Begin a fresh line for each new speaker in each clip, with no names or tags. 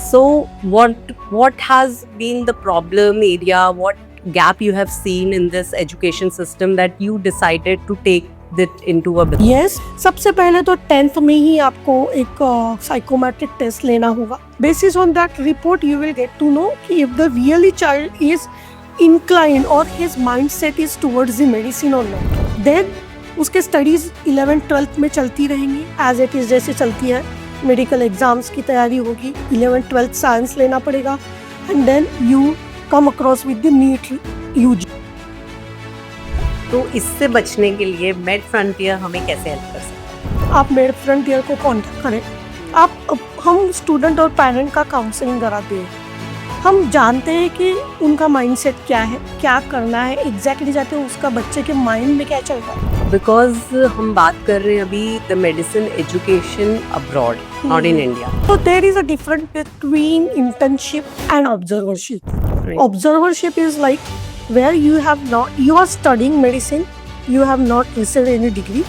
So what has been the problem area? What gap you have seen in this education system that you decided to take it into a business?
Yes सबसे पहले तो 10th में ही आपको एक psychometric test लेना होगा. Basis on that report you will get to know कि if the really child is inclined or his mindset is towards the medicine or not. Then उसके स्टडीज 11th-12th में चलती रहेंगी एज इट इज जैसे चलती है. मेडिकल एग्जाम्स की तैयारी होगी, 11th-12th साइंस लेना पड़ेगा and then you come across with the NEET UG.
तो इससे बचने के लिए मेड फ्रंटियर हमें कैसे हेल्प कर सकता है?
आप मेड फ्रंटियर को कांटेक्ट करें. हम स्टूडेंट और पेरेंट का काउंसलिंग कराते हैं. हम जानते हैं कि उनका माइंडसेट क्या है, क्या करना है, एग्जैक्टली चाहते हैं उसका बच्चे के माइंड में क्या चल रहा है.
बिकॉज हम बात कर रहे हैं अभी the medicine education abroad, not in India.
So there is a difference between internship and observership.
Right.
Observership is like where you are studying medicine, you have not received any degree,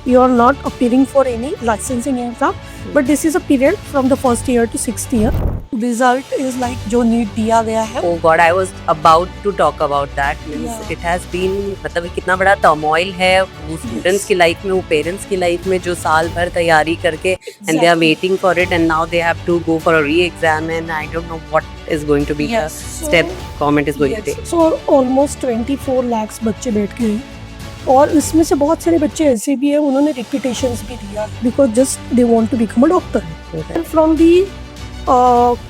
you are not appearing for any licensing exam, but this is a period from the first year to 6th year. Result is like जो NEET दिया गया है.
Oh God, I was about to talk about that. Means
Yeah.
it has been मतलब ये कितना बड़ा turmoil है वो स्टूडेंट्स की लाइफ में, वो पेरेंट्स की लाइफ में जो साल भर तैयारी करके and they are waiting for it and now they have to go for a re-exam and I don't know what is going to be the
Yes.
step government is going to
Yes.
take.
So almost 24 lakhs बच्चे बैठ गए हैं और इसमें से बहुत सारे बच्चे ऐसे भी हैं उन्होंने रिपीटेशंस भी दिया because just they want to become a doctor.
Okay.
From the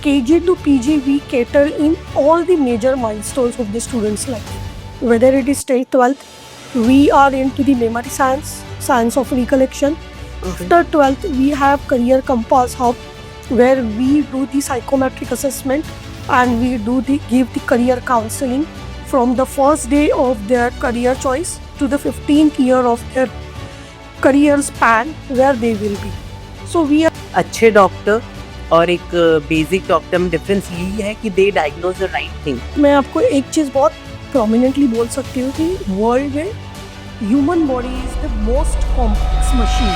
KG to PG, we cater in all the major milestones of the student's life. Whether it is 10th, 12th, we are into the memory science, science of recollection. After 12th, we have career compass hub where we do the psychometric assessment and we give the career counseling from the first day of their career choice to the 15th year of their career span where they will be. So we are
अच्छे doctor और एक basic doctor में difference यही है कि दे diagnose the right thing.
मैं आपको एक चीज़ बहुत प्रोमिनेंटली बोल सकती हूँ कि वर्ल्ड में human body is the most complex machine.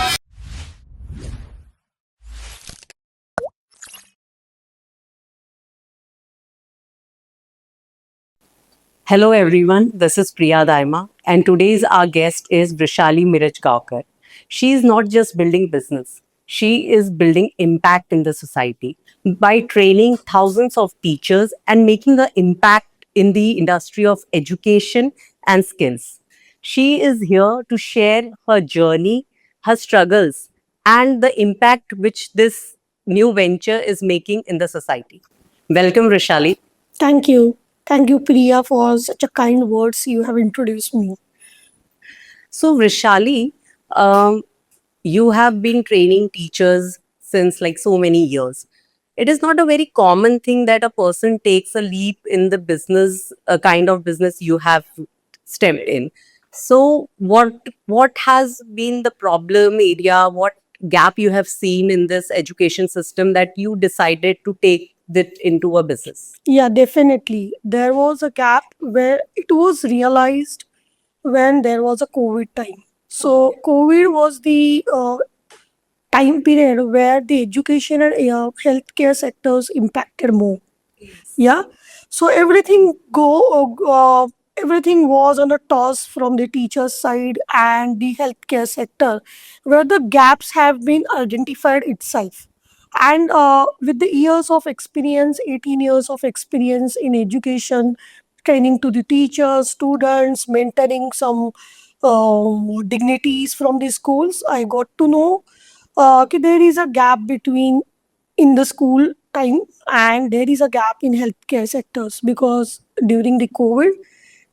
Hello everyone, this is Priya Daima and today's our guest is Vrishali Mirajgaonkar. She is not just building business, she is building impact in the society by training thousands of teachers and making an impact in the industry of education and skills. She is here to share her journey, her struggles and the impact which this new venture is making in the society. Welcome Vrishali.
Thank you. Thank you, Priya, for such a kind words you have introduced me.
So, Vrishali, you have been training teachers since like so many years. It is not a very common thing that a person takes a leap in the business, a kind of business you have stepped in. So, what has been the problem area? What gap you have seen in this education system that you decided to take it into a business?
Yeah, definitely. There was a gap where it was realized when there was a COVID time. So, COVID was the time period where the education and healthcare sectors impacted more. Yeah. So everything was on a toss from the teacher's side and the healthcare sector, where the gaps have been identified itself. And with the years of experience, 18 years of experience in education, training to the teachers, students, mentoring some dignities from the schools, I got to know there is a gap between in the school time and there is a gap in healthcare sectors because during the COVID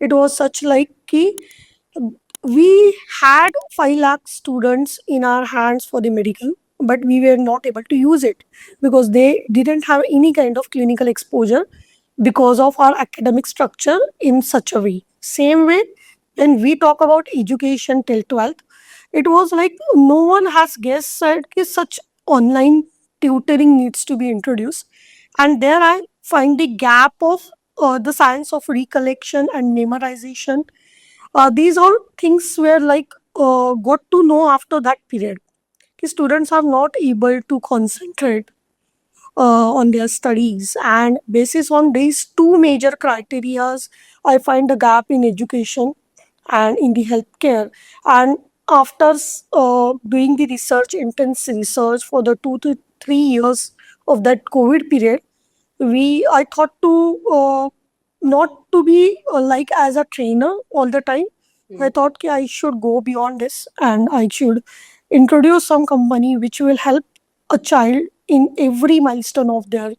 it was such like ki we had 5 lakh students in our hands for the medical, but we were not able to use it because they didn't have any kind of clinical exposure because of our academic structure in such a way. Same way, when we talk about education till 12th, it was like no one has guessed that such online tutoring needs to be introduced. And there I find the gap of the science of recollection and memorization. These all things were like got to know after that period. Students are not able to concentrate on their studies, and basis on these two major criterias, I find a gap in education and in the healthcare. And after doing the research, intense research for the 2 to 3 years of that COVID period, I thought to not to be like as a trainer all the time. I thought I should go beyond this, and I should introduce some company which will help a child in every milestone of their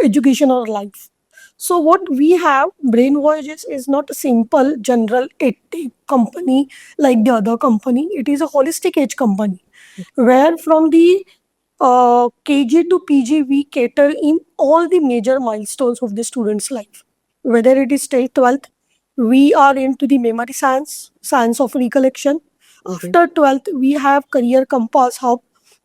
education or life. So what we have, Brain Voyages is not a simple general edtech company like the other company. It is a holistic age company where from the KG to PG we cater in all the major milestones of the student's life. Whether it is till 12th, we are into the memory science, science of recollection. After 12th, we have Career Compass Hub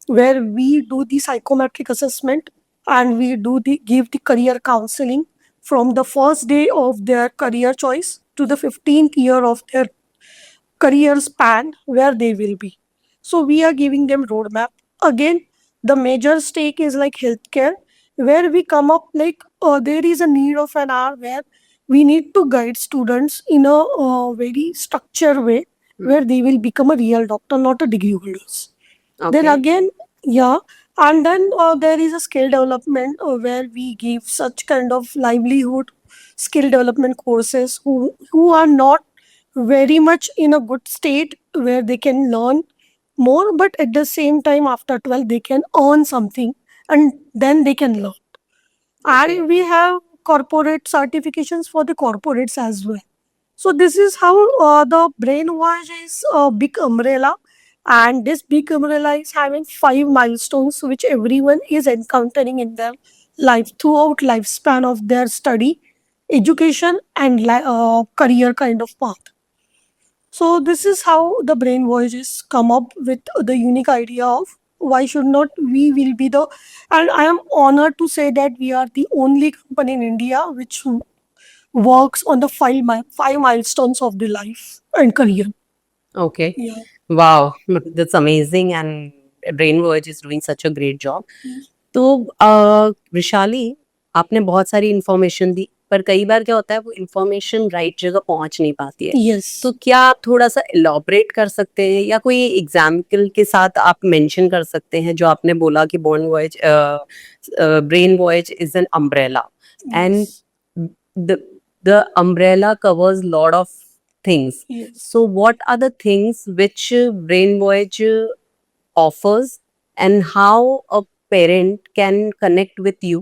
where we do the psychometric assessment and we do the give the career counseling from the first day of their career choice to the 15th year of their career span where they will be. So we are giving them roadmap. Again, the major stake is like healthcare, where we come up like there is a need of an hour where we need to guide students in a very structured way where they will become a real doctor, not a degree holders. Then again, yeah, and then there is a skill development where we give such kind of livelihood skill development courses who are not very much in a good state where they can learn more, but at the same time after 12 they can earn something and then they can learn. And we have corporate certifications for the corporates as well. So this is how the Brainwash is a big umbrella, and this big umbrella is having 5 milestones which everyone is encountering in their life throughout lifespan of their study, education, and career kind of path. So this is how the Brain Voyages come up with the unique idea of why should not we will be the, and I am honored to say that we are the only company in India which works on the 5 milestones of the life and career.
Okay.
Yeah.
Wow, that's amazing, and Brainverge is doing such a great job. तो विशाली, आपने बहुत सारी information दी, पर कई बार क्या होता है वो इंफॉर्मेशन राइट जगह पहुंच नहीं पाती है.
Yes.
तो क्या आप थोड़ा सा एलॉबरेट कर सकते हैं या कोई एग्जाम्पल के साथ आप मेंशन कर सकते हैं जो आपने बोला कि brain voyage is an umbrella and the umbrella covers lot of things.
Yes.
So what are the things which Brain Voyage offers, and how a parent can connect with you,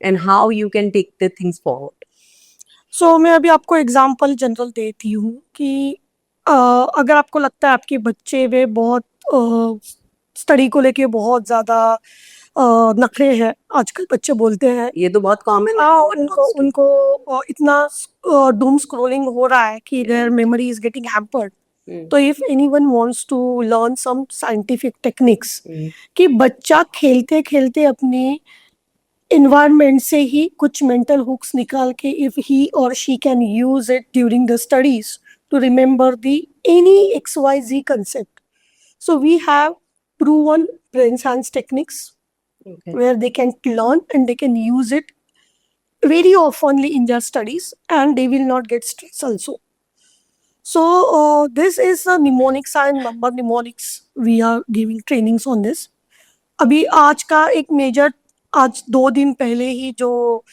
and how you can take the things forward?
So मैं अभी आपको example general देती हूँ कि अगर आपको लगता है आपके बच्चे वे बहुत स्टडी को लेके बहुत ज़्यादा नखरे हैं, आजकल बच्चे बोलते हैं,
ये तो बहुत कॉमन है.
उनको इतना डूम स्क्रॉलिंग हो रहा है कि their memory is getting hampered. तो if anyone wants to learn some scientific techniques कि बच्चा खेलते खेलते अपने environment से ही कुछ mental hooks निकाल के if he or she can use it during the studies to remember the any XYZ concept. So we have proven brain science techniques where they can learn and they can use it very oftenly in their studies and they will not get stress also. So this is a mnemonics and number mnemonics. We are giving trainings on this. अभी आज का एक major, आज 2 दिन पहले ही जो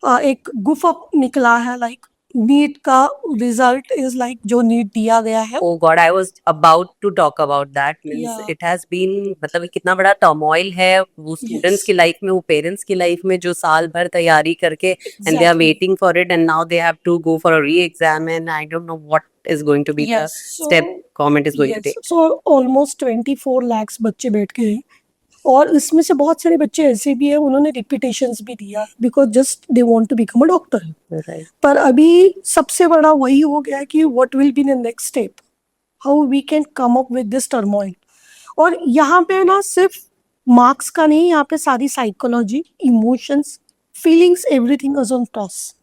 एक गुफ up निकला है, लाइक नीट का रिजल्ट इज लाइक जो नीट दिया गया है.
Oh God, I was about to talk about that. Means
Yeah.
it has been, मतलब कितना बड़ा टर्मोइल है वो स्टूडेंट्स की लाइफ में, वो पेरेंट्स की लाइफ में जो साल भर तैयारी करके and they are waiting for it and now they have to go for a re-exam and I don't know what is going to be the step government is going to take.
So almost 24 lakhs बच्चे बैठ गए और इसमें से बहुत सारे बच्चे ऐसे भी हैं उन्होंने रिपीटेशंस भी दिया because just they want to become a doctor.
Right.
पर अभी सबसे बड़ा वही हो गया कि what will be the next step, how we can come up with this turmoil. और यहाँ पे ना सिर्फ मार्क्स का नहीं, यहाँ पे सारी psychology, emotions, feelings, everything is on toss.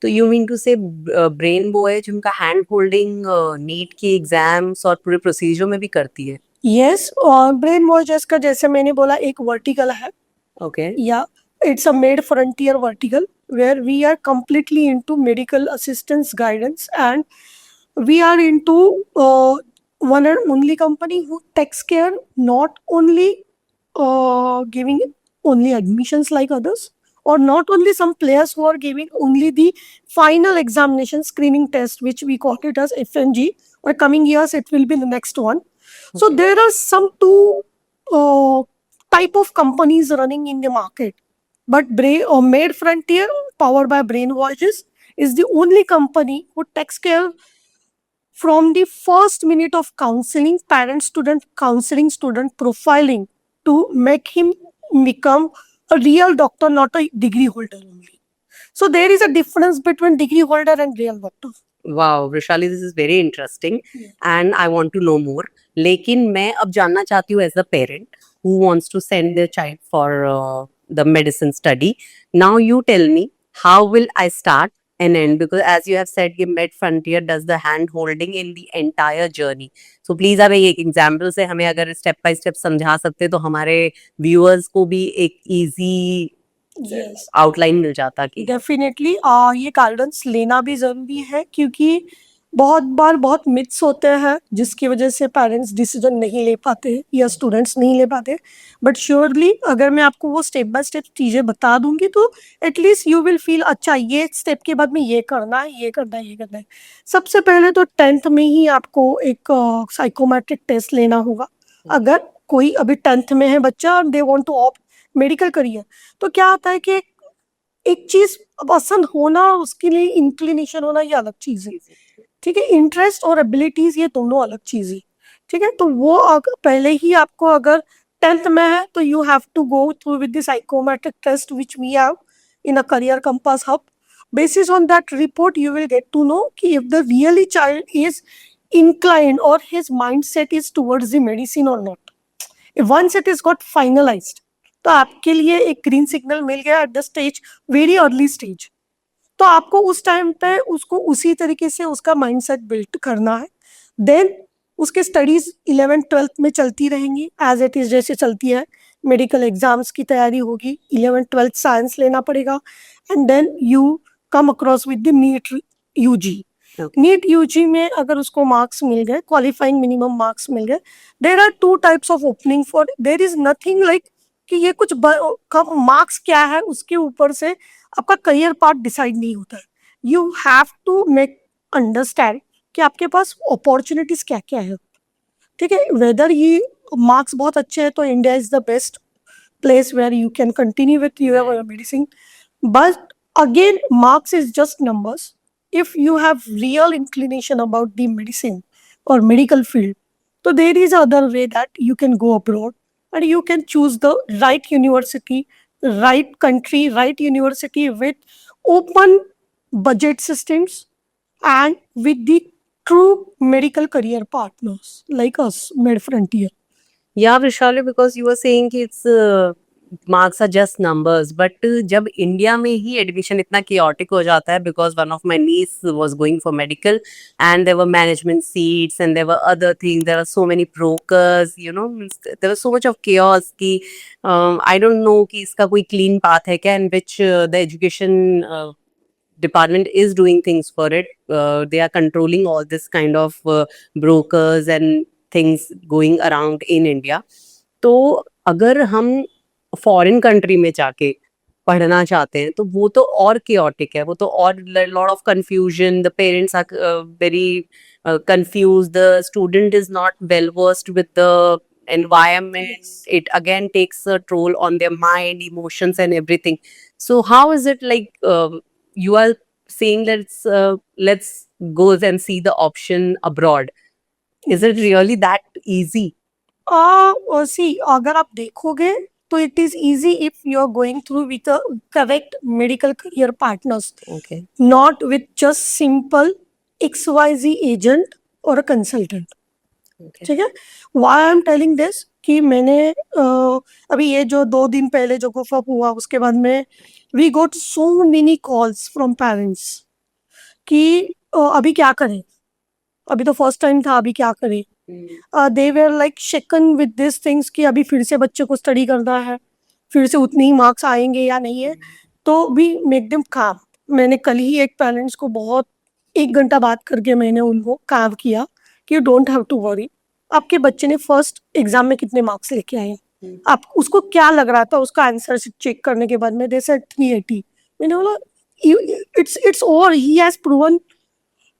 तो यू मीन टू से ब्रेन वॉयज उनका हैंड होल्डिंग नीट की एग्जाम्स और पूरे प्रोसीजर में भी करती है?
यस, और ब्रेन वॉयजेस का जैसे मैंने बोला एक वर्टिकल है
Okay.
Yeah, it's a made frontier vertical where we are completely into medical assistance guidance, and we are into one and only company who takes care not only giving only admissions like others, or not only some players who are giving only the final examination screening test, which we call it as FNG, or coming years it will be the next one. So
Okay.
there are some two uh, type of companies running in the market, but Made Frontier, powered by Brain Voyages, is the only company who takes care from the first minute of counseling, parent student counseling, student profiling, to make him become a real doctor, not a degree holder only. So there is a difference between degree holder and real doctor.
Wow, Vrishali, this is very interesting
Yeah.
and I want to know more. लेकिन मैं अब जानना चाहती हूँ as a parent who wants to send their child for the medicine study. Now you tell me, how will I start and end? Because as you have said, ये Med Frontier does the hand holding in the entire journey. So please आप एक example से हमें अगर step by step समझा सकते तो हमारे viewers को भी एक easy
Yes.
आउटलाइन मिल जाता कि
डेफिनेटली ये गाइडेंस लेना भी ज़रूरी है, क्योंकि बहुत बार बहुत मिथ्स होते हैं जिसकी वजह से पेरेंट्स डिसीजन नहीं ले पाते या स्टूडेंट्स नहीं ले पाते. बट श्योरली अगर मैं आपको वो स्टेप बाय स्टेप चीज़ें बता दूंगी तो एटलीस्ट यू विल फील अच्छा, ये स्टेप के बाद में ये करना है, ये करना है, ये करना है. सबसे पहले तो 10th में ही आपको एक साइकोमेट्रिक टेस्ट लेना होगा. अगर कोई अभी 10th में है बच्चा और they want to opt medical career, तो क्या होता है कि एक चीज पसंद होना और उसके लिए इंक्लिनेशन होना ये अलग चीज है. ठीक है, इंटरेस्ट और एबिलिटीज ये दोनों अलग चीज है. ठीक है, तो वो पहले ही आपको अगर 10th में है तो you have to go through with the psychometric test which we have in a career compass hub. Basis on that report, you will get to know कि if the really child is inclined or his mindset is towards the medicine or not. Once it is got finalized, तो आपके लिए एक green signal मिल गया at the stage, very early stage. तो आपको उस time पे उसको उसी तरीके से उसका माइंडसेट बिल्ड करना है. देन उसके स्टडीज 11th-12th में चलती रहेंगी एज इट इज जैसे चलती है. मेडिकल एग्जाम्स की तैयारी होगी, 11th-12th साइंस लेना पड़ेगा, and then you come across with the NEET UG. NEET UG में अगर उसको मार्क्स मिल गए, क्वालिफाइंग मिनिमम मार्क्स मिल गए, there are two types of opening for. There is nothing like कि ये कुछ मार्क्स क्या है उसके ऊपर से आपका करियर पार्ट डिसाइड नहीं होता है. You have to make understand कि आपके पास अपॉर्चुनिटीज क्या क्या है. ठीक है, वेदर ये मार्क्स बहुत अच्छे हैं तो India is the best place where you can continue with your medicine. But again, marks is just numbers. If you have real inclination about the medicine or medical field, so there is other way that you can go abroad and you can choose the right university, right country, right university with open budget systems and with the true medical career partners like us, Med Frontier.
Yeah, Vishali, because you were saying कि it's marks are just numbers, but जब India में ही admission इतना chaotic हो जाता है, because one of my niece was going for medical and there were management seats and there were other things, there are so many brokers, you know, there was so much of chaos कि I don't know कि इसका कोई clean path है क्या, in which the education department is doing things for it. They are controlling all this kind of brokers and things going around in India. तो अगर हम foreign country में जाके पढ़ना चाहते हैं तो वो तो और chaotic है, वो तो और lot of confusion, the parents are very confused, the student is not well versed with the environment.
Yes.
It again takes a toll on their mind, emotions and everything. So how is it like you are saying let's go and see the option abroad? Is it really that easy?
See, अगर आप देखोगे तो it is easy if you are going through with a correct medical career partners,
Okay.
not with just simple XYZ agent or a consultant.
Okay.
ठीक है, why I am telling this कि मैंने अभी ये जो 2 दिन पहले जो गुफा हुआ उसके बाद में we got so many calls from parents कि अभी क्या करें, अभी तो फर्स्ट टाइम था, अभी क्या करें. They were like shaken with this things कि अभी फिर से बच्चे को स्टडी करना है, फिर से उतने ही मार्क्स आएंगे या नहीं है, तो वी मेक देम काम। मैंने कल ही एक पेरेंट्स को बहुत 1 घंटा बात करके मैंने उनको काम किया कि you don't have to worry, आपके बच्चे ने फर्स्ट एग्जाम में कितने मार्क्स लेके आए हैं, आप उसको क्या लग रहा था उसका आंसर चेक करने के बाद में दे सेड 380। मैंने बोला it's over, he has proven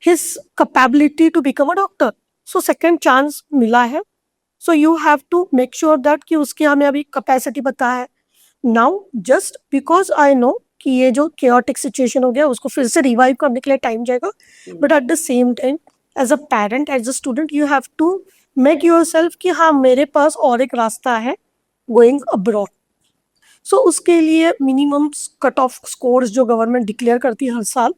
his capability to become a doctor, so second chance मिला है, so you have to make sure that कि उसकी हमें अभी capacity पता है। now just because I know कि ये जो chaotic situation हो गया उसको फिर से revive करने के लिए टाइम जाएगा, but at the same time as a parent as a student you have to make yourself कि हाँ मेरे पास और एक रास्ता है going abroad। so उसके लिए minimum cut off scores जो गवर्नमेंट डिक्लेयर करती है हर साल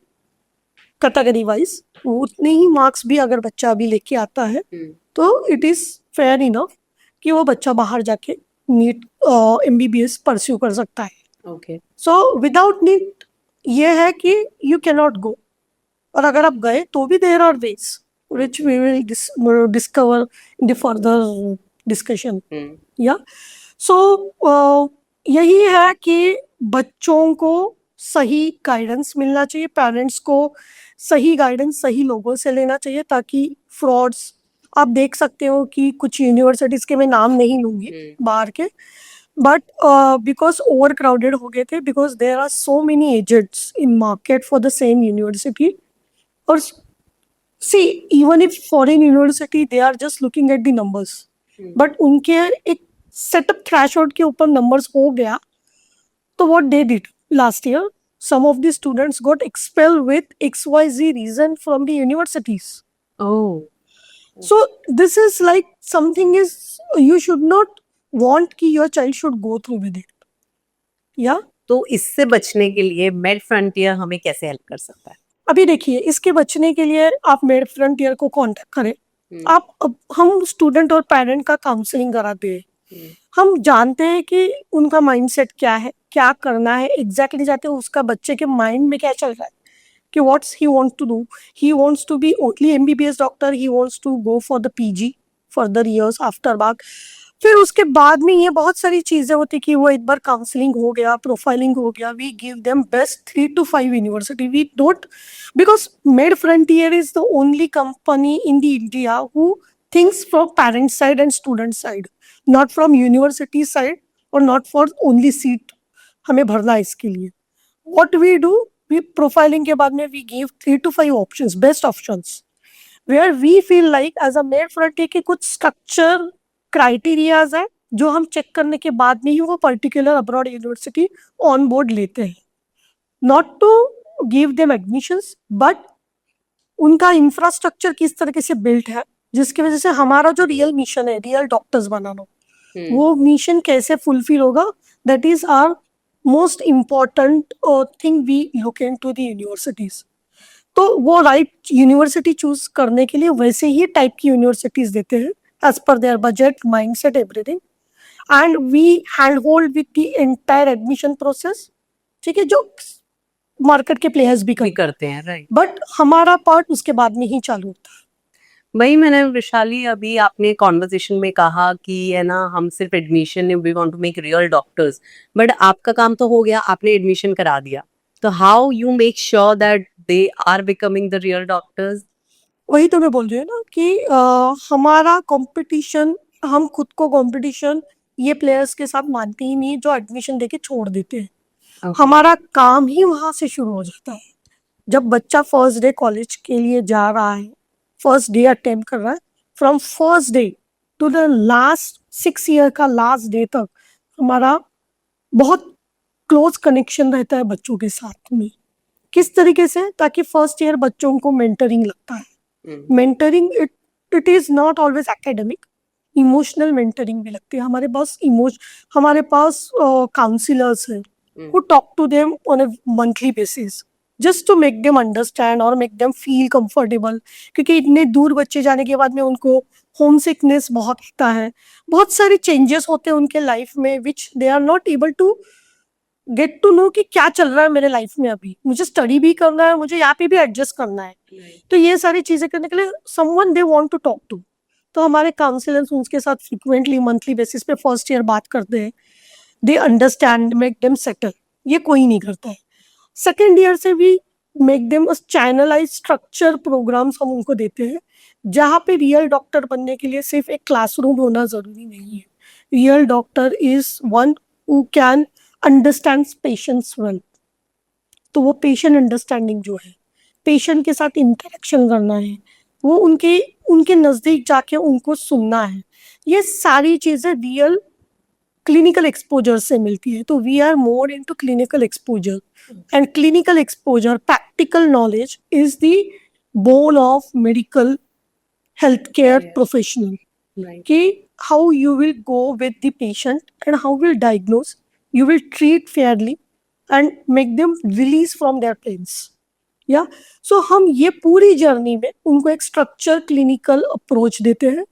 कैटेगरी वाइज, उतने ही मार्क्स भी अगर बच्चा अभी लेके आता है तो इट इज फेयर इनफ कि वो बच्चा बाहर जाके नीट MBBS परस्यू कर सकता है।
ओके,
सो विदाउट नीट ये है कि यू कैन नॉट गो, और अगर आप गए तो भी there are ways which we will discover in the further discussion. या सो यही है कि बच्चों को सही गाइडेंस मिलना चाहिए, पेरेंट्स को सही गाइडेंस सही लोगों से लेना चाहिए ताकि फ्रॉड्स, आप देख सकते हो कि कुछ यूनिवर्सिटीज के मैं नाम नहीं लूंगी बाहर के, बट बिकॉज ओवर क्राउडेड हो गए थे, because there are so many agents in market for the same university. और see even if foreign university they are just looking at the numbers, but उनके एक सेटअप थ्रेशोल्ड के ऊपर numbers हो गया, तो what they did last year, some of the students got expelled with XYZ reason from the universities.
oh,
So this is like something is you should not want कि your child should go through with it. Yeah.
तो इससे बचने के लिए made frontier हमें कैसे help कर सकता है?
अभी देखिए इसके बचने के लिए आप मेड फ्रंटियर को कांटेक्ट करें। हम स्टूडेंट और पेरेंट का काउंसलिंग कराते हैं, हम जानते हैं कि उनका माइंडसेट क्या है, क्या करना है एग्जैक्टली जाते हैं, उसका बच्चे के माइंड में क्या चल रहा है कि what's he wants to do, he wants to be only MBBS doctor, he wants to go for the PG further years after बाग। फिर उसके बाद में ये बहुत सारी चीजें होती कि वो एक बार काउंसलिंग हो गया, प्रोफाइलिंग हो गया, we give them best 3 to 5 university, we don't, because Med Frontier is the only company in the India who thinks from parents side and student side, not from university side और not for only seat हमें भरना है इसके लिए। what we do, we profiling के बाद में we give 3 to 5 options, best options where we feel like as a made frontier के कुछ structure criterias है जो हम चेक करने के बाद में ही वो particular abroad university on board लेते हैं, not to give them admissions but उनका इंफ्रास्ट्रक्चर किस तरीके से बिल्ट है जिसकी वजह से हमारा जो रियल मिशन है रियल डॉक्टर्स बनाना, वो मिशन कैसे फुलफिल होगा, that is our most important thing we look into the universities. तो वो राइट यूनिवर्सिटी चूज करने के लिए वैसे ही टाइप की यूनिवर्सिटीज देते हैं as per their budget, mindset, everything, and we hand hold with the entire admission process. ठीक है, जो मार्केट के प्लेयर्स भी
करते हैं, राइट,
बट हमारा पार्ट उसके बाद में ही चालू होता है।
वही मैंने वैशाली अभी आपने कॉन्वर्सेशन में कहा कि है ना हम सिर्फ admission, we want to make real doctors, but आपका काम तो हो गया, आपने एडमिशन करा दिया, तो how you make sure that they are becoming the real doctors?
वही तो मैं बोल रही हूँ ना कि हमारा कंपटीशन, हम खुद को कंपटीशन ये प्लेयर्स के साथ मानते ही नहीं जो एडमिशन देके छोड़ देते हैं। हमारा काम ही वहां से शुरू हो जाता है। जब बच्चा फर्स्ट डे कॉलेज के लिए जा रहा है, फर्स्ट डे अटेम्प्ट कर रहा है, from first day to the last 6 year का लास्ट डे तक हमारा बहुत क्लोज कनेक्शन रहता है बच्चों के साथ में। किस तरीके से? ताकि फर्स्ट ईयर बच्चों को मेंटरिंग लगता है। Mentoring it is not always academic, emotional mentoring भी लगती है। हमारे पास काउंसिलर्स हैं who talk to them on a monthly basis just to make them understand or make them feel comfortable, क्योंकि इतने दूर बच्चे जाने के बाद में उनको होम सिकनेस बहुत होता है, बहुत सारे चेंजेस होते हैं उनके लाइफ में which they are not able to get to know कि क्या चल रहा है मेरे लाइफ में, अभी मुझे स्टडी भी करना है, मुझे यहाँ पे भी एडजस्ट करना है, तो ये सारी चीजें करने के लिए someone they want to talk to. तो हमारे काउंसिलर्स उनके साथ फ्रिक्वेंटली मंथली बेसिस पे फर्स्ट ईयर बात करते हैं they understand, make them settle, ये कोई नहीं करता है। सेकेंड ईयर से भी make them channelize structure programs हम उनको देते हैं, जहाँ पे रियल डॉक्टर बनने के लिए सिर्फ एक क्लासरूम होना जरूरी नहीं है। Real doctor is one who can understand patients well. तो वो पेशेंट अंडरस्टैंडिंग जो है, पेशेंट के साथ इंटरेक्शन करना है, वो उनके उनके नज़दीक जाके उनको सुनना है, ये सारी चीज़ें रियल क्लिनिकल एक्सपोजर से मिलती है। तो we are more into clinical exposure, and clinical exposure, practical knowledge is the ball of medical health care professional,
Right.
कि how you will go with the patient and how will diagnose, you will treat fairly and make them release from their pains. या सो हम ये पूरी journey में उनको एक structure clinical approach देते हैं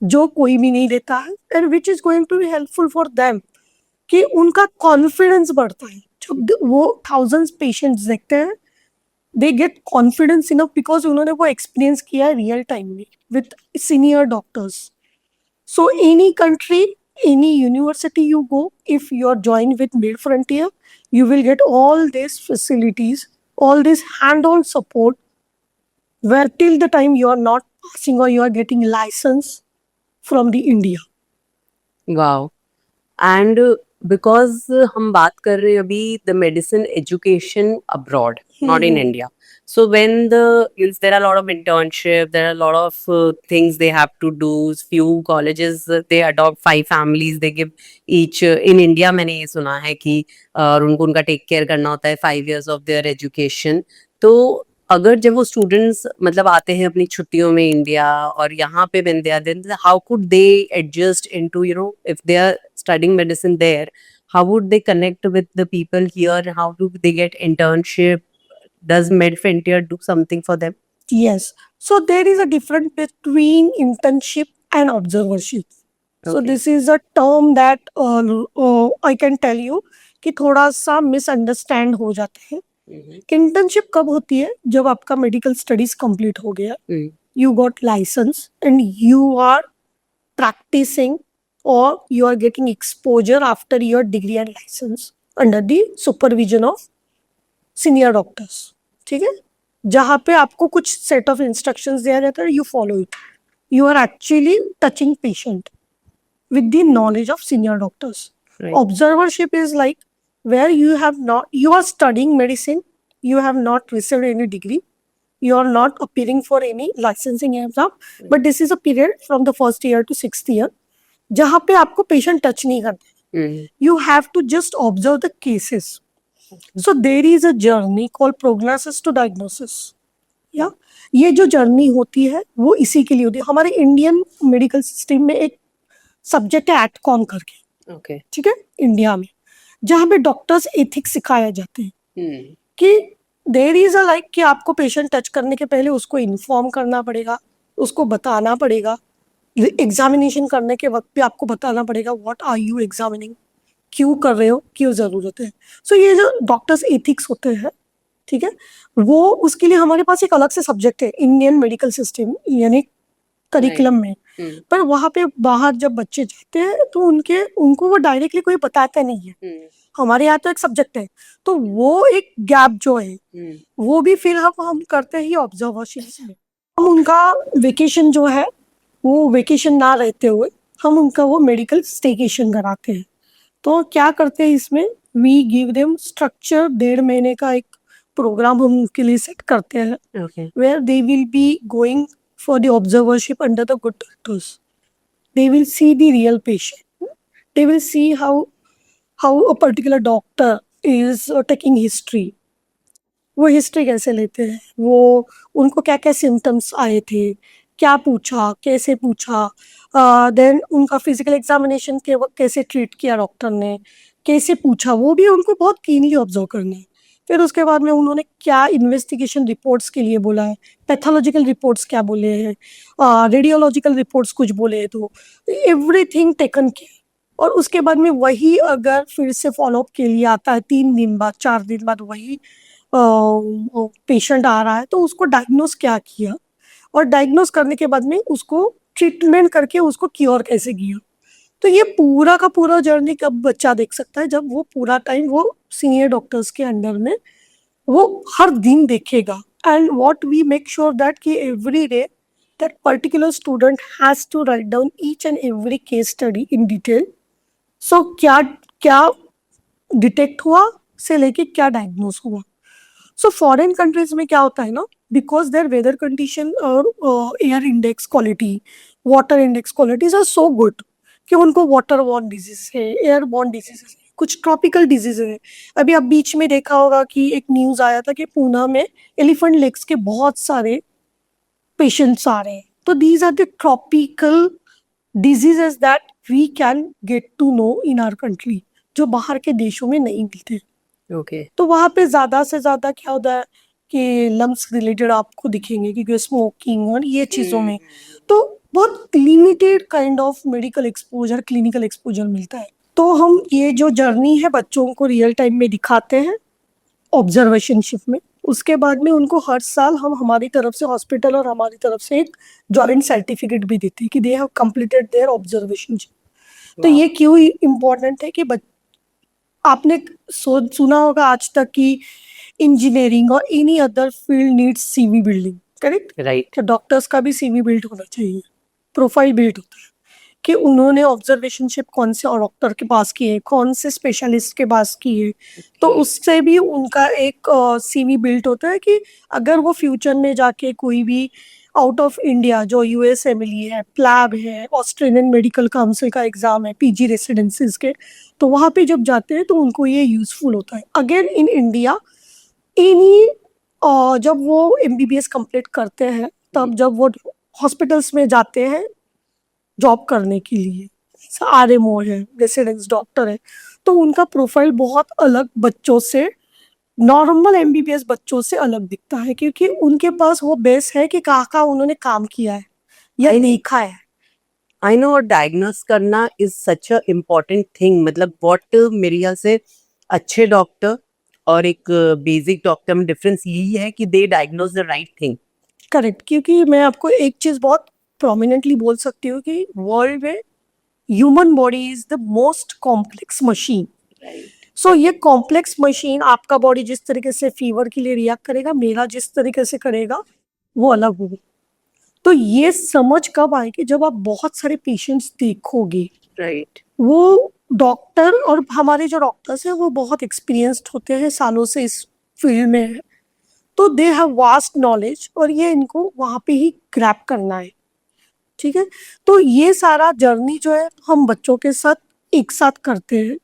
जो कोई भी नहीं देता है, and which is going to be helpful for them, कि उनका कॉन्फिडेंस बढ़ता है। जब वो थाउजेंड्स पेशेंट्स देखते हैं, they get confidence enough, because उन्होंने वो एक्सपीरियंस किया है रियल टाइम में with senior doctors. So any country, any university you go, if you are joined with Mid Frontier, you will get all these facilities, all this hand-on support, where till the time you are not passing or you are getting license from the India.
Wow. And because हम बात कर रहे हैं अभी the medicine education abroad, not in India. So when there are a lot of internship, there are a lot of things they have to do. Few colleges they adopt 5 families, they give each. In India मैंने ये सुना है कि और उनको उनका take care करना होता है 5 years of their education. तो अगर जब वो स्टूडेंट्स मतलब आते हैं अपनी छुट्टियों में इंडिया और यहाँ पे when they are then how could they adjust into if they are studying medicine there, how would they connect with the people here, how do they get internship, does MedFrontier do something for them?
Yes. So there is a difference between internship and observership. So
Okay.
this is a term that I can tell you कि थोड़ा सा misunderstand हो जाते हैं। Internship कब होती है? जब आपका मेडिकल स्टडीज कंप्लीट हो गया, you got license and you are practicing or you are getting exposure after your degree and license under the supervision of senior doctors. ठीक है, जहाँ पे आपको कुछ सेट ऑफ इंस्ट्रक्शंस दिया जाता है, you follow it, you are actually touching patient with the knowledge of senior doctors.
Right.
Observership is like where you are studying medicine, you have not received any degree, you are not appearing for any licensing exam, but this is a period from the first year to 6th year जहाँ पे आपको patient touch नहीं करते, you have to just observe the cases. So there is a journey called prognosis to diagnosis. या ये जो journey होती है वो इसी के लिए होती है। हमारे इंडियन मेडिकल सिस्टम में एक सब्जेक्ट है एटकॉम करके,
Okay.
ठीक है, इंडिया में, जहाँ पे डॉक्टर्स एथिक्स सिखाए जाते हैं कि देयर इज अ लाइक कि आपको पेशेंट टच करने के पहले उसको इन्फॉर्म करना पड़ेगा, उसको बताना पड़ेगा, एग्जामिनेशन करने के वक्त भी आपको बताना पड़ेगा व्हाट आर यू एग्जामिनिंग, क्यों कर रहे हो, क्यों जरूरत है। सो ये जो डॉक्टर्स एथिक्स होते हैं, ठीक है, वो उसके लिए हमारे पास एक अलग से सब्जेक्ट है इंडियन मेडिकल सिस्टम यानी करिकुलम में। पर वहाँ पे बाहर जब बच्चे जाते हैं तो उनको वो डायरेक्टली कोई बताता नहीं है। हमारे यहाँ तो एक सब्जेक्ट है, तो वो एक गैप जो है वो भी फिर हम करते हैं ऑब्जर्वेशन में। हम उनका वेकेशन जो है वो वेकेशन ना रहते हुए हम उनका वो मेडिकल स्टेकेशन कराते हैं। तो क्या करते हैं इसमें, वी गिव देम स्ट्रक्चर, 1.5 महीने का एक प्रोग्राम हम उनके लिए सेट करते हैं,
Okay.
where they will be going for the observership under the good doctors. They will see the real patient. They will see how a particular doctor is taking history. वो history कैसे लेते हैं, वो उनको क्या क्या सिम्टम्स आए थे, क्या पूछा, कैसे पूछा, देन उनका फिजिकल एग्जामिनेशन के वक्त कैसे ट्रीट किया डॉक्टर ने, कैसे पूछा, वो भी उनको बहुत कीनली ऑब्जर्व करना है। फिर उसके बाद में उन्होंने क्या इन्वेस्टिगेशन रिपोर्ट्स के लिए बोला है, पैथोलॉजिकल रिपोर्ट्स क्या बोले हैं, रेडियोलॉजिकल रिपोर्ट्स कुछ बोले हैं, तो एवरीथिंग टेकन केयर। और उसके बाद में वही अगर फिर से फॉलोअप के लिए आता है 3 दिन बाद, 4 दिन बाद वही पेशेंट आ रहा है, तो उसको डायग्नोस क्या किया और डायग्नोस करने के बाद में उसको ट्रीटमेंट करके उसको क्योर कैसे किया। तो ये पूरा का पूरा जर्नी कब बच्चा देख सकता है, जब वो पूरा टाइम वो सीनियर डॉक्टर्स के अंडर में वो हर दिन देखेगा. And what we make sure that कि every day that particular student has to write down each and every case study in detail. So क्या क्या डिटेक्ट हुआ से लेके क्या डायग्नोस हुआ. सो फॉरेन कंट्रीज में क्या होता है ना, बिकॉज देयर वेदर कंडीशन और air index quality, water index qualities are so good कि उनको वाटर बॉर्न डिजीज है, एयर बॉर्न डिजीज है, कुछ ट्रॉपिकल डिजीज है. अभी आप बीच में देखा होगा कि एक न्यूज आया था कि पूना में एलिफेंट लेग्स के बहुत सारे पेशेंट्स आ रहे हैं. तो these are the tropical diseases that we can get to know in our country, जो बाहर के देशों में नहीं मिलते.
Okay.
तो वहां पे ज्यादा से ज्यादा क्या होता है कि लम्स रिलेटेड आपको दिखेंगे, क्योंकि स्मोकिंग और ये चीजों में तो बहुत limited kind of medical exposure, clinical exposure मिलता है. तो हम ये जो जर्नी है बच्चों को रियल टाइम में दिखाते हैं ऑब्जर्वेशनशिप में. उसके बाद में उनको हर साल हम हमारी तरफ से हॉस्पिटल और हमारी तरफ से एक जॉइंट सर्टिफिकेट भी देते हैं कि they have completed there observationship. तो
Wow.
ये क्यों इम्पोर्टेंट है कि आपने सुना होगा आज तक कि इंजीनियरिंग और any other field needs CV building, correct?
Right.
कि डॉक्टर्स का भी सीवी बिल्ड होना चाहिए, प्रोफाइल बिल्ड होता है कि उन्होंने ऑब्जर्वेशनशिप कौन से डॉक्टर के पास की है, कौन से स्पेशलिस्ट के पास की है. तो उससे भी उनका एक सीवी बिल्ड होता है कि अगर वो फ्यूचर में जाके कोई भी आउट ऑफ इंडिया जो यूएसएमएलई है, प्लैब है, ऑस्ट्रेलियन मेडिकल काउंसिल का एग्जाम है, पीजी रेसिडेंसीज के, तो वहाँ पे जब जाते हैं तो उनको ये यूजफुल होता है. अगेन इन इंडिया एनी जब वो एमबीबीएस कंप्लीट करते हैं, तब जब वो हॉस्पिटल्स में जाते हैं जॉब करने के लिए, आरएमओ है, रेसिडेंस डॉक्टर है, तो उनका प्रोफाइल बहुत अलग बच्चों से, नॉर्मल एमबीबीएस बच्चों से अलग दिखता है, क्योंकि उनके पास वो बेस है कि कहाँ उन्होंने काम किया है या
I-
देखा है.
आई नो, और डायग्नोस करना is such a important thing. मतलब व्हाट मेरे ख्याल से अच्छे डॉक्टर और एक बेसिक डॉक्टर में डिफरेंस यही है कि they diagnose the right thing.
Correct, क्योंकि मैं आपको एक चीज बहुत प्रोमिनेंटली बोल सकती हूँ कि वर्ल्ड में human body is the most complex machine. So ये कॉम्प्लेक्स मशीन, आपका बॉडी जिस तरीके से फीवर के लिए रिएक्ट करेगा, मेरा जिस तरीके से करेगा, वो अलग होगा. तो ये समझ कब आएगी, जब आप बहुत सारे पेशेंट्स देखोगे.
राइट.
वो डॉक्टर और हमारे जो डॉक्टर्स हैं वो बहुत एक्सपीरियंस्ड होते हैं, सालों से इस फील्ड में है, तो दे हैव वास्ट नॉलेज और ये इनको वहाँ पे ही ग्रैब करना है. ठीक है, तो ये सारा जर्नी जो है हम बच्चों के साथ एक साथ करते हैं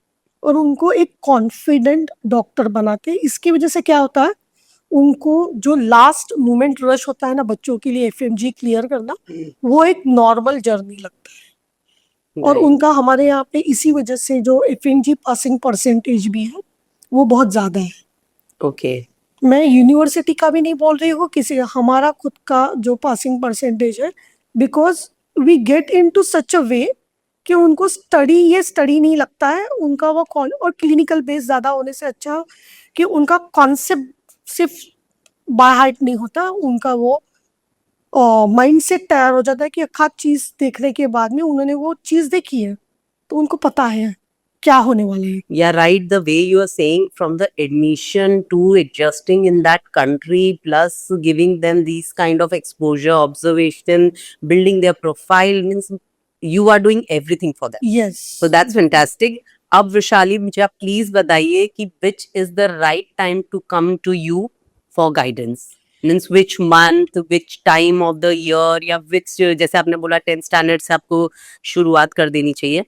और उनको एक कॉन्फिडेंट डॉक्टर बनाते हैं. इसकी वजह से क्या होता है, उनको जो लास्ट मोमेंट रश होता है ना बच्चों के लिए एफएमजी क्लियर करना, वो एक नॉर्मल जर्नी लगता है. और उनका हमारे यहाँ पे इसी वजह से जो एफएमजी पासिंग परसेंटेज भी है वो बहुत ज्यादा है.
ओके.
मैं यूनिवर्सिटी का भी नहीं बोल रही हूँ, किसी हमारा खुद का जो पासिंग परसेंटेज है, because we get into such a way कि उनको ये स्टडी नहीं लगता है उनका वो और क्लिनिकल बेस ज्यादा होने से अच्छा कि उनका कॉन्सेप्ट सिर्फ बाय हार्ट नहीं होता, उनका वो माइंड सेट तैयार हो जाता है कि एक आध चीज देखने के बाद में उन्होंने वो चीज देखी है तो उनको पता है क्या होने वाला है.
Yeah, right. The way you are saying, from the admission to adjusting in that country, plus giving them these kind of exposure, observation, building their profile, means you are doing everything for them.
Yes.
So that's fantastic. अब विशाली, मुझे आप please बताइए कि which is the right time to come to you for guidance. Means which month, which time of the year, या which, जैसे आपने बोला 10th standard से आपको शुरुआत कर देनी चाहिए,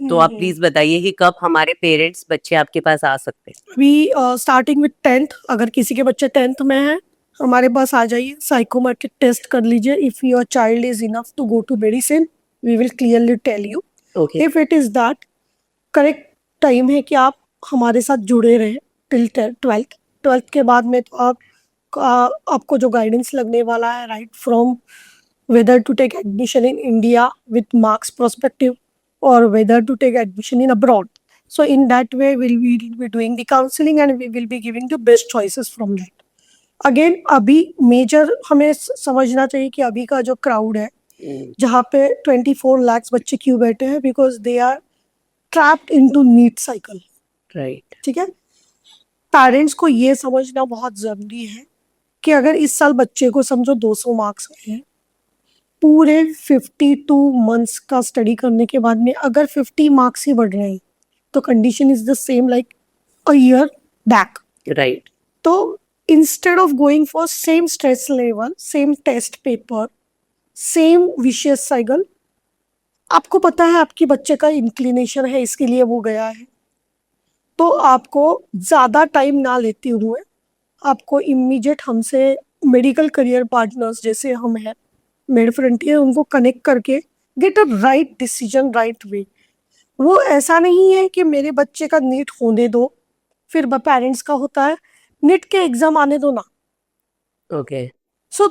तो आप प्लीज बताइए कि कब हमारे पेरेंट्स बच्चे आपके पास आ सकते हैं.
We starting with 10th. अगर किसी के बच्चे 10th में हैं, हमारे पास आ जाइए, साइकोमेट्रिक टेस्ट कर लीजिए. If your child is enough to go to medicine, we will clearly tell you.
Okay.
If it is that, correct time है कि आप हमारे साथ जुड़े रहे टिल 12th के बाद में तो आपको जो गाइडेंस लगने वाला है, right from whether to take admission in India with marks prospective or whether to take admission in abroad. So in that way we will be doing the counseling and we will be giving the best choices from that. Again, अभी major हमें समझना चाहिए कि अभी का जो crowd है जहाँ पे 24 लाख बच्चे क्यों बैठे हैं? Because they are trapped into NEET cycle.
Right.
ठीक है, पेरेंट्स को ये समझना बहुत जरूरी है कि अगर इस साल बच्चे को समझो 200 मार्क्स आए हैं, पूरे 52 मंथ्स का स्टडी करने के बाद में अगर 50 मार्क्स ही बढ़ रहे हैं तो condition is the same like a year back.
Right.
तो instead of going for same stress level, same test paper, same vicious cycle, आपको पता है आपके बच्चे का इंक्लिनेशन है इसके लिए वो गया है, तो आपको ज्यादा टाइम ना लेते हुए आपको इमीडिएट हमसे मेडिकल करियर पार्टनर्स जैसे हम हैं मेड फ्रंटियर, उनको कनेक्ट करके get a right decision right way. वो ऐसा नहीं है कि मेरे बच्चे का नीट होने दो, फिर पेरेंट्स का होता है नीट के एग्जाम आने दो ना।
ओके।
सो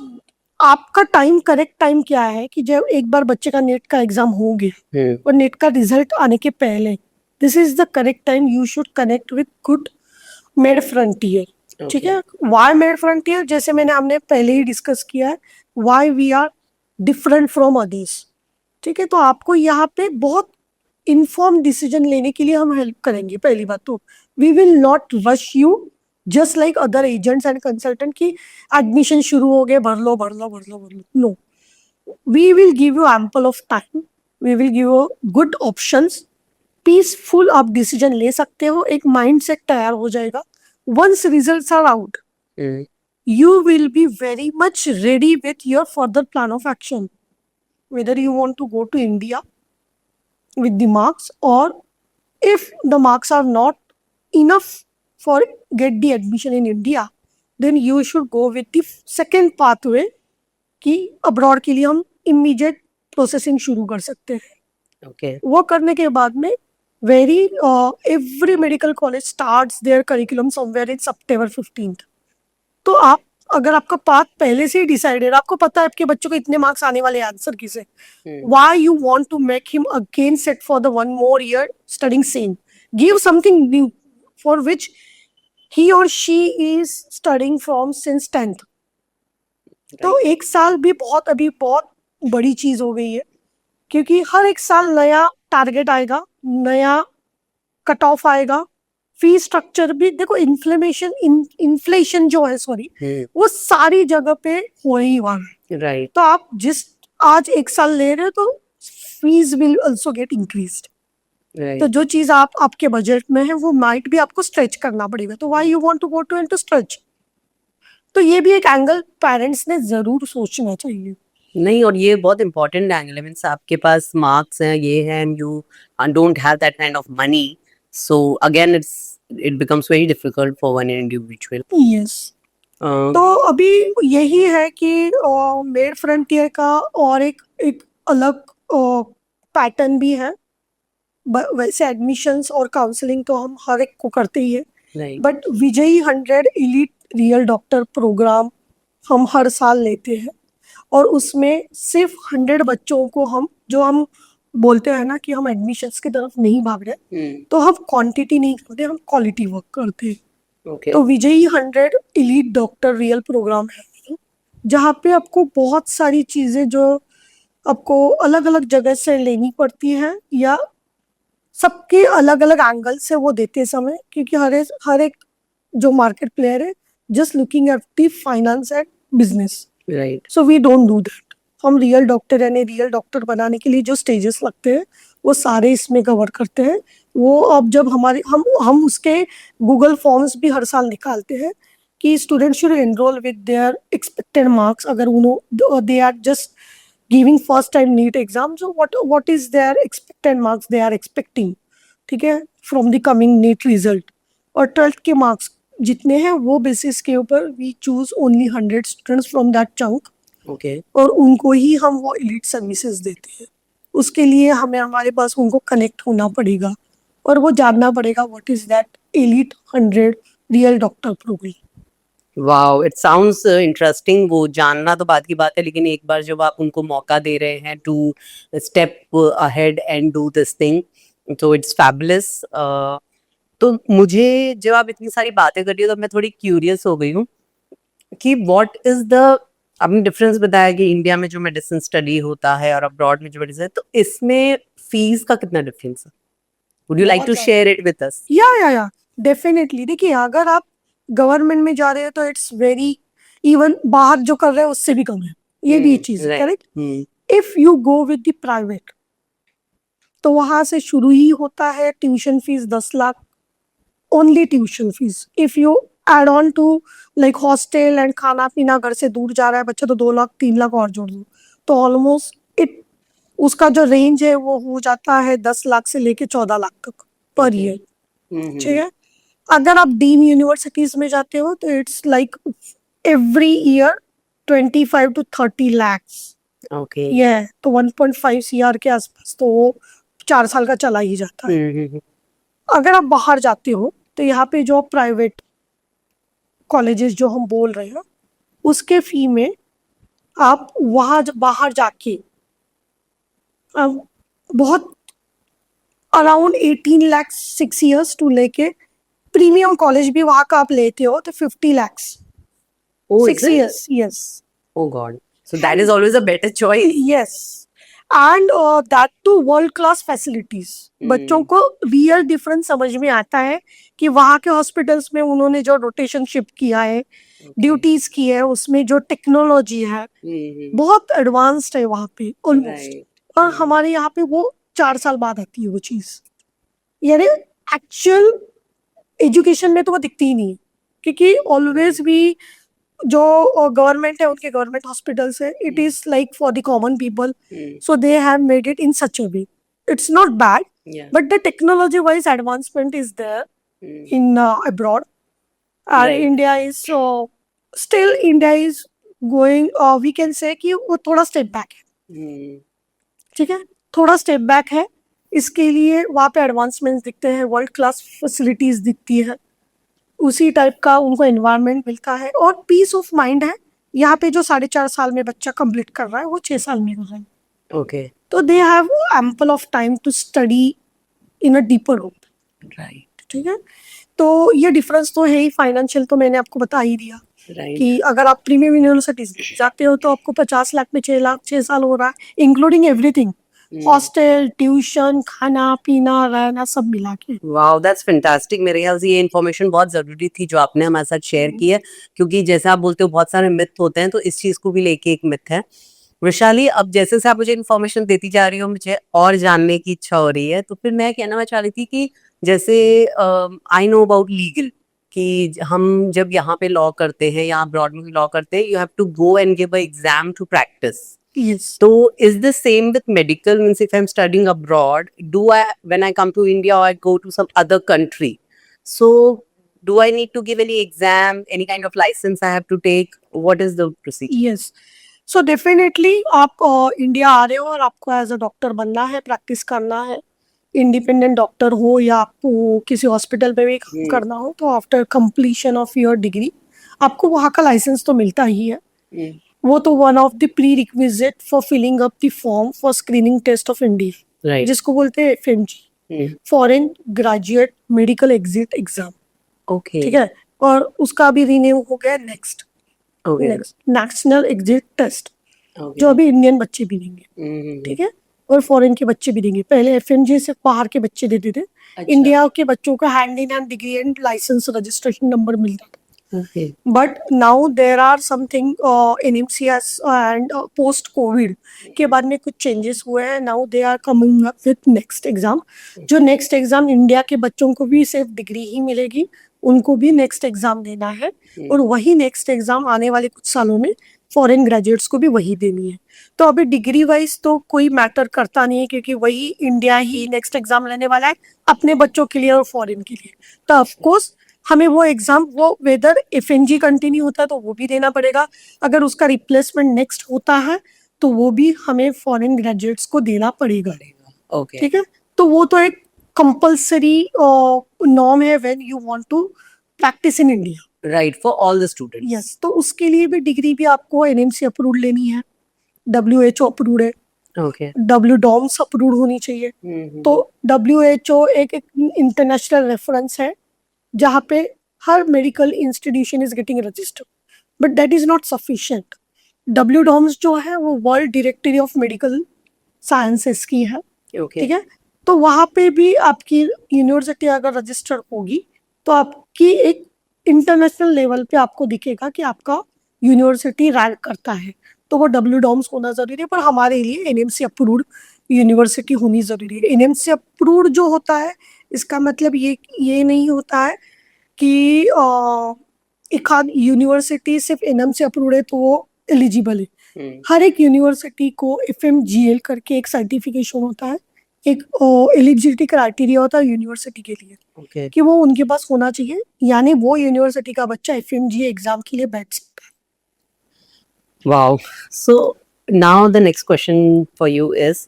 आपका टाइम, करेक्ट टाइम क्या है कि जब एक बार बच्चे का नीट का एग्जाम हो गया और नीट का रिजल्ट आने के पहले, this is the correct time you should connect with good made frontier. ठीक है, वाई मेड फ्रंटियर? जैसे हमने पहले ही डिस्कस किया है, why we are different from others. ठीक है, तो आपको यहाँ पे बहुत इन्फॉर्म डिसीजन लेने के लिए हम हेल्प करेंगे। पहली बात तो we will not rush you just like other agents and consultant की एडमिशन शुरू हो गए, भर लो भर लो भर लो भर लो। No, we will give you ample of time, we will give you good options, peaceful आप डिसीजन ले सकते हो, एक माइंड सेट तैयार हो जाएगा। Once results are out you will be very much ready with your further plan of action, whether you want to go to India with the marks, or if the marks are not enough for get the admission in India, then you should go with the second pathway कि abroad के लिए हम immediate processing शुरू कर सकते हैं।
Okay.
वो करने के बाद में very every medical college starts their curriculum somewhere in September 15th। तो आप अगर आपका पाथ पहले से ही डिसाइडेड, आपको पता है आपके बच्चों को इतने मार्क्स आने वाले आंसर की से, why you want to make him again set for the one more year studying same? Give something new for which he और she is studying from since 10th। तो एक साल भी बहुत अभी बहुत बड़ी चीज हो गई है, क्योंकि हर एक साल नया टारगेट आएगा, नया कट ऑफ आएगा, फी स्ट्रक्चर भी देखो, इन्फ्लेशन जो है सॉरी वो सारी जगह पे हो ही हुआ है।
राइट।
तो आप जिस आज एक साल ले रहे हो तो fees will also get increased. तो जो चीज आपके बजट में है वो माइट भी आपको स्ट्रेच करना पड़ेगा। तो why you want to go to into stretch? तो ये भी एक एंगल पेरेंट्स ने जरूर सोचना चाहिए।
नहीं, और ये बहुत इंपॉर्टेंट एंगल है। मीन्स आपके पास मार्क्स हैं, ये है, and you don't have that kind of money, so again it becomes very difficult for one individual.
Yes, तो अभी यही है कि मेड फ्रंटियर का और एक अलग पैटर्न भी है। वैसे एडमिशंस और काउंसलिंग तो हम हर एक को करते ही है, बट विजयी 100 एलीट रियल डॉक्टर प्रोग्राम हम हर साल लेते हैं, और उसमें सिर्फ 100 बच्चों को हम बोलते हैं ना कि हम एडमिशंस की तरफ नहीं भाग रहे, तो हम क्वांटिटी नहीं करते, हम क्वालिटी वर्क करते हैं। तो विजयी 100 एलीट डॉक्टर रियल प्रोग्राम है जहाँ पे आपको बहुत सारी चीजें जो आपको अलग अलग जगह से लेनी पड़ती हैं, या सबके अलग अलग एंगल से वो देते समय, क्योंकि हर एक जो मार्केट प्लेयर है just looking at the finance and business.
Right.
So we don't do that. हम रियल डॉक्टर यानी रियल डॉक्टर बनाने के लिए जो स्टेजेस लगते हैं वो सारे इसमें कवर करते हैं। वो अब जब हम उसके गूगल फॉर्म्स भी हर साल निकालते हैं कि student should enrol with their expected marks. अगर they are just giving first time NEET exam, so what is their expected marks they are expecting, ठीक है, from the coming NEET result. और 12th के मार्क्स जितने हैं वो basis के ऊपर we choose only 100 students from that chunk, और उनको ही हम वो एलीट सर्विसेज देते हैं। उसके लिए हमारे पास उनको कनेक्ट होना पड़ेगा और वो जानना पड़ेगा what is that elite 100 real doctor program.
Wow, it sounds interesting. वो जानना तो बात की बात है, लेकिन एक बार जब आप उनको मौका दे रहे हैं to step ahead and do this thing, तो इट्स फैबुलस। तो मुझे जब आप इतनी सारी बातें कर रही हो तो मैं थोड़ी क्यूरियस हो गई हूँ कि व्हाट इज द आपने डिफरेंस बताया कि इंडिया में जो मेडिसिन स्टडी होता है और अब्रॉड में जो मेडिसिन है, तो इसमें फीस का कितना डिफरेंस है? वुड यू लाइक
बहुत
टू
ज्यादा।
Share it with us?
या डेफिनेटली। देखिए, अगर आप गवर्नमेंट में जा रहे हो तो इट्स वेरी, इवन बाहर जो कर रहे हो उससे भी कम है, ये भी चीज है,
right.
Correct. If you go with the private, तो वहां से शुरू ही होता है tuition fees 10 lakh, only tuition fees. If you add on to like hostel and खाना पीना, घर से दूर जा रहा है बच्चा, तो 2 लाख 3 लाख और जोड़ दो, तो ऑलमोस्ट इट, उसका जो रेंज है वो हो जाता है 10 लाख से लेके 14 लाख तक पर ईयर। ठीक है। अगर आप डीम यूनिवर्सिटीज में जाते हो तो it's like every year 25 to 30 lakhs।
Okay.
ये तो 1.5 CR के आसपास, तो वो 4 साल का चला ही जाता है। अगर आप बाहर जाते हो तो यहाँ पे जो प्राइवेट कॉलेजेस जो हम बोल रहे हैं, उसके फी में आप वहां बाहर जाके अब बहुत अराउंड 18 lakhs 6 years टू लेके प्रीमियम कॉलेज भी वहां का आप लेते हो तो 50 lakhs
Oh, is
6
it?
years। Yes,
Oh God. So that is always a better choice.
yes, and that too world class facilities। बच्चों को रियल डिफरेंस समझ में आता है कि वहाँ के हॉस्पिटल्स में उन्होंने जो रोटेशन शिफ्ट किया है, ड्यूटीज की है, उसमें जो टेक्नोलॉजी है बहुत एडवांस्ड है वहाँ पे ऑलमोस्ट। और हमारे यहाँ पे वो 4 साल बाद आती है वो चीज, यानी एक्चुअल एजुकेशन में तो वो दिखती ही नहीं है, क्योंकि ऑलवेज भी जो गवर्नमेंट है, उनके गवर्नमेंट हॉस्पिटल्स है, it is like for the common people, so they have made it in such a way। It's not bad, but the technology wise advancement is there in abroad, and
Right.
India is still India is going, we can say कि वो थोड़ा step back है। ठीक है, थोड़ा step back है, इसके लिए वहाँ पे एडवांसमेंट्स दिखते हैं, वर्ल्ड क्लास फैसिलिटीज दिखती है, उसी टाइप का उनको एनवायरनमेंट मिलता है, और पीस ऑफ माइंड है। यहाँ पे जो 4.5 साल में बच्चा कंप्लीट कर रहा है वो 6 साल में कर रहा है,
Okay.
तो they have ample of time to study in a deeper way.
Right.
ठीक है, तो ये डिफरेंस तो है ही। फाइनेंशियल तो मैंने आपको बता ही दिया
Right.
कि अगर आप प्रीमियम यूनिवर्सिटीज जाते हो तो आपको 50 लाख में 6 लाख 6 साल हो रहा है, इंक्लूडिंग एवरीथिंग, हॉस्टल, ट्यूशन, खाना पीना रहना सब मिला के।
Wow, that's fantastic. मेरे ख्याल से ये इन्फॉर्मेशन बहुत जरूरी थी जो आपने हमारे साथ शेयर की है, क्योंकि जैसे आप बोलते हो बहुत सारे मिथ होते हैं, तो इस चीज को भी लेके एक मिथ है। वैशाली, अब जैसे से आप मुझे इन्फॉर्मेशन देती जा रही हो, मुझे और जानने की इच्छा हो रही है, तो फिर मैं कहना मैं चाह रही थी कि जैसे आई नो अबाउट लीगल, कि हम जब यहाँ पे लॉ करते हैं या अब्रॉड में लॉ करते हैं, you have to go and give a exam to practice.
Yes.
So is the same with medical? Means if I'm studying abroad, do I, when I come to India or I go to some other country, so do I need to give any exam, any kind of license I have to take? What is the procedure?
Yes. So definitely आप India आ रहे हो और आपको as a doctor बनना है, practice करना है, independent doctor हो या आपको किसी हॉस्पिटल में भी काम करना हो, तो after completion of your degree आपको वहाँ का लाइसेंस तो मिलता ही है। वो तो one of the pre requisite for filling up the form for screening test of India,
Right.
जिसको बोलते हैं FMG, foreign graduate medical exit exam.
Okay.
ठीक है, और उसका अभी रिन्यू हो गया next
Okay.
National exit test,
Okay.
जो अभी इंडियन बच्चे भी देंगे। ठीक है, और फॉरेन के बच्चे भी देंगे। पहले FMG सिर्फ बाहर के बच्चे देते थे, इंडिया के बच्चों को hand in hand degree and license registration number मिलता था।
Okay.
But now there are something in MCS and post COVID के बाद में कुछ changes हुए हैं। Now they are coming up with next exam, जो next exam इंडिया के बच्चों को भी सिर्फ डिग्री ही मिलेगी, उनको भी नेक्स्ट एग्जाम देना है, और वही नेक्स्ट एग्जाम आने वाले कुछ सालों में फॉरेन ग्रेजुएट्स को भी वही देनी है। तो अभी डिग्री वाइज तो कोई मैटर करता नहीं है, क्योंकि वही इंडिया ही नेक्स्ट एग्जाम लेने वाला है अपने बच्चों के लिए और फॉरेन के लिए। तो ऑफकोर्स हमें वो एग्जाम, वो वेदर FNG कंटिन्यू होता है तो वो भी देना पड़ेगा, अगर उसका रिप्लेसमेंट नेक्स्ट होता है तो वो भी हमें फॉरेन ग्रेजुएट्स को देना पड़ेगा।
Okay.
ठीक है, तो वो तो एक कंपल्सरी नॉर्म है when you want to practice in India.
Right, for all the students.
Yes, तो उसके लिए भी डिग्री भी आपको NMC अप्रूव्ड लेनी है, WHO अप्रूव्ड है,
Okay.
WDOMS अप्रूव्ड होनी चाहिए। तो WHO एक इंटरनेशनल रेफरेंस है जहाँ पे हर medical institution is getting registered, but that is not sufficient. WDOMS जो है वो world directory of medical sciences की है,
Okay.
ठीक है। तो वहाँ पे भी आपकी यूनिवर्सिटी अगर रजिस्टर होगी तो आपकी एक इंटरनेशनल लेवल पे आपको दिखेगा कि आपका यूनिवर्सिटी रैंक करता है। तो वो WDOMS होना जरूरी है, पर हमारे लिए NMC अप्रूव्ड यूनिवर्सिटी होनी जरूरी है। NMC अप्रूव्ड जो होता है इसका मतलब ये नहीं होता है कि एक आध यूनिवर्सिटी सिर्फ NMC अप्रूव्ड है तो वो एलिजिबल है।
Hmm.
हर एक यूनिवर्सिटी को FMGL करके एक सर्टिफिकेशन होता है, एक एलिजिबिलिटी क्राइटेरिया होता है यूनिवर्सिटी के लिए
Okay.
कि वो उनके पास होना चाहिए, यानी वो यूनिवर्सिटी का बच्चा FMGA एग्जाम के लिए बैठ सकता है।
Wow. So now the next question for you is,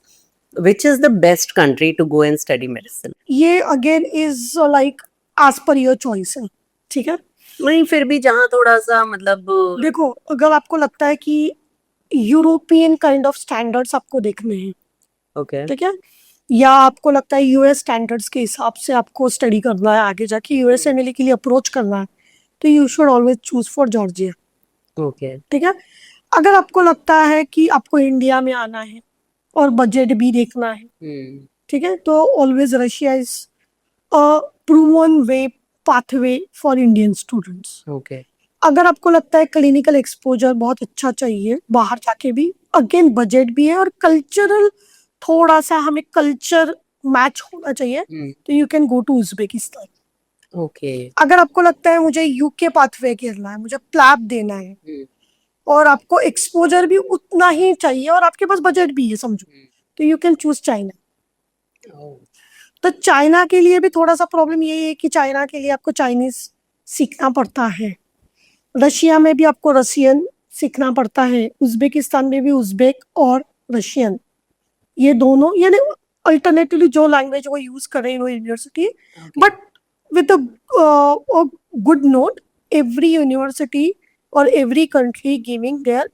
which is the best country to go and study medicine?
ये again is like as per your choice है, ठीक है।
नहीं, फिर भी जहाँ थोड़ा सा मतलब
देखो, अगर आपको लगता है कि यूरोपियन काइंड ऑफ स्टैंडर्ड्स आपको देखने हैं,
ओके
ठीक है, या आपको लगता है US स्टैंडर्ड्स के हिसाब से आपको स्टडी करना है, आगे जाके US MLA के लिए अप्रोच करना है, तो you should always choose for Georgia,
okay
ठीक है। अगर आपको लगता है कि आपको इंडिया में आना है और बजट भी देखना है, ठीक है, तो always Russia is a proven way pathway for Indian students.
Okay
अगर आपको लगता है क्लिनिकल एक्सपोजर बहुत अच्छा चाहिए बाहर जाके भी, अगेन बजट भी है और कल्चरल थोड़ा सा हमें कल्चर मैच होना चाहिए, तो you can go to Uzbekistan.
Okay
अगर आपको लगता है मुझे UK पाथवे करना है, मुझे प्लैब देना है और आपको एक्सपोजर भी उतना ही चाहिए और आपके पास बजट भी है समझो, तो यू कैन चूज चाइना। तो चाइना के लिए भी थोड़ा सा प्रॉब्लम यही है कि चाइना के लिए आपको चाइनीज सीखना पड़ता है, रशिया में भी आपको रशियन सीखना पड़ता है, उज्बेकिस्तान में भी उज्बेक और रशियन, ये दोनों यानी अल्टरनेटिवली जो लैंग्वेज वो यूज कर रही है वो university. But with good note, every university और every country giving their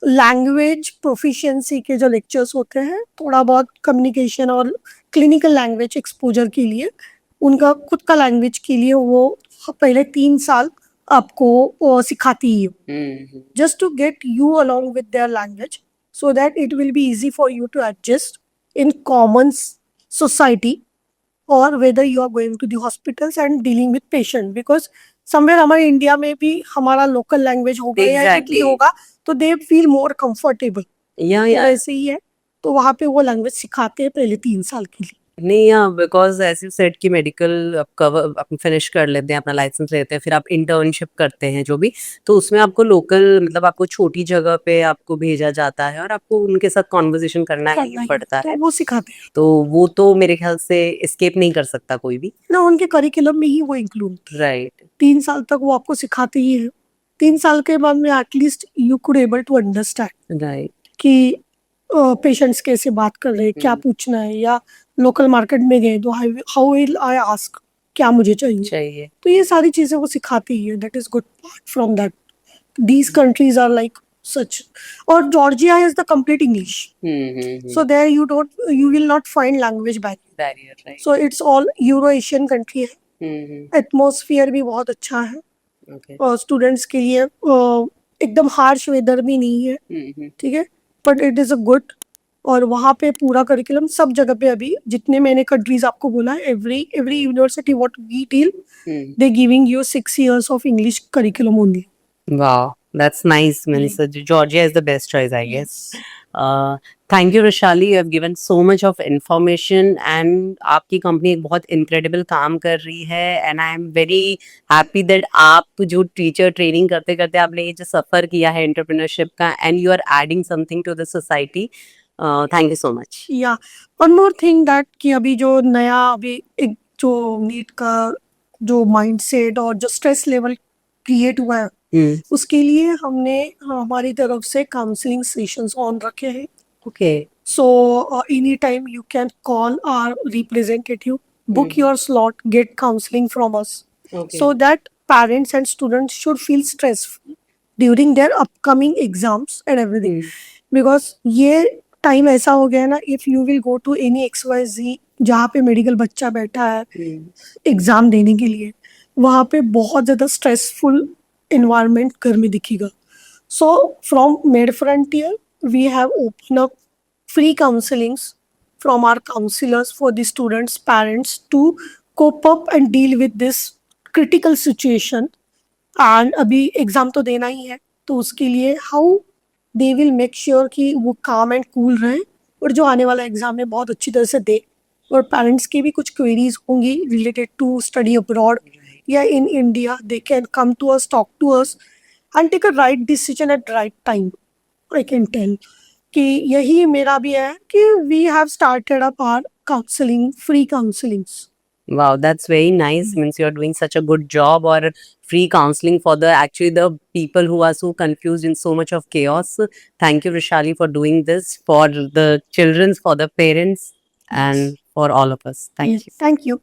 language proficiency के जो लेक्चर्स होते हैं, थोड़ा बहुत कम्युनिकेशन और क्लिनिकल लैंग्वेज एक्सपोजर के लिए, उनका खुद का लैंग्वेज के लिए वो पहले 3 साल आपको सिखाती है, just to get you along with their language so that it will be easy for you to adjust in common society, or whether you are going to the hospitals and dealing with patient, because somewhere हमारे India में भी हमारा local language होगा या
Exactly.
Hindi होगा तो they feel more comfortable,
या
तो ऐसे ही है। तो वहाँ पे वो लैंग्वेज सिखाते हैं पहले 3 साल के लिए।
नहीं, या बिकॉज एज यू सेड कि मेडिकल आप कवर आप फिनिश कर लेते हैं, अपना लाइसेंस लेते हैं, फिर आप इंटर्नशिप करते हैं जो भी, तो उसमें आपको लोकल मतलब आपको छोटी जगह पे आपको भेजा जाता है और आपको उनके साथ कॉन्वर्सेशन करना ही
करना ही
पड़ता
तो
है,
वो सिखाते हैं
तो वो तो मेरे ख्याल से एस्केप नहीं कर सकता कोई भी।
ना, उनके करिकुलम में ही वो इंक्लूड।
राइट
3 साल तक वो आपको सिखाते ही है, 3 साल के बाद में at least you could able to understand
right
कि पेशेंट्स कैसे बात कर रहे हैं, क्या पूछना है, या लोकल मार्केट में गए तो हाउ विल आई आस्क, क्या मुझे चाहिए,
चाहिए।
तो ये सारी चीजें वो सिखाती है। That is good part from that, these countries are like such. और Georgia is the complete English, so there you will not find language barrier,
barrier right
so it's all Euro Asian country है, atmosphere भी बहुत अच्छा है
okay
और students के लिए एकदम हार्श वेदर भी नहीं है, ठीक है, but it is a good. और वहाँ पे पूरा करिकुलम सब जगह पे, अभी जितने मैंने कंट्रीज आपको बोला है, every university what we deal, they giving you 6 years of English curriculum only.
Wow, that's nice, Melissa. Georgia is the best choice, I guess. Thank you, Rishali. You have given so much of information, and आपकी company एक बहुत incredible काम कर रही है, and I am very happy that आप जो teacher training करते करते आपने ये जो सफर किया है एंटरप्रेन्योरशिप का, and you are adding something to the society. Thank you so much.
या वन मोर थिंग दैट कि अभी जो नया अभी एक जो नीट का जो माइंडसेट और जो स्ट्रेस लेवल क्रिएट हुआ है, उसके लिए हमने हमारी तरफ से काउंसलिंग सेशंस ऑन रखे हैं।
Okay.
So anytime you can call our representative, book your slot, get counseling from us,
Okay.
so that parents and students should feel stressful during their upcoming exams and everything. Because ये time ऐसा हो गया है ना, if you will go to any XYZ जहाँ पे medical बच्चा बैठा है एग्जाम देने के लिए, वहाँ पे बहुत ज़्यादा स्ट्रेसफुल इन्वायरमेंट घर में दिखेगा, So from Mid Frontier, we have opened up free counselings from our counselors for the students, parents to cope up and deal with this critical situation. And अभी एग्जाम तो देना ही है, तो उसके लिए how they will make sure कि वो काम एंड कूल रहे और जो आने वाला एग्जाम है बहुत अच्छी तरह से दे। और पेरेंट्स की भी कुछ क्वेरीज होंगी रिलेटेड टू स्टडी अब्रॉड या in India, they can come to us, talk to us and take a right decision at right time. I can tell कि यही मेरा भी है कि we have started up our counselling, free counsellings.
Wow, that's very nice. Means you're doing such a good job, or free counseling for the people who are so confused in so much of chaos. Thank you, Rishali, for doing this for the children, for the parents, and for all of us. Thank you.
Thank you.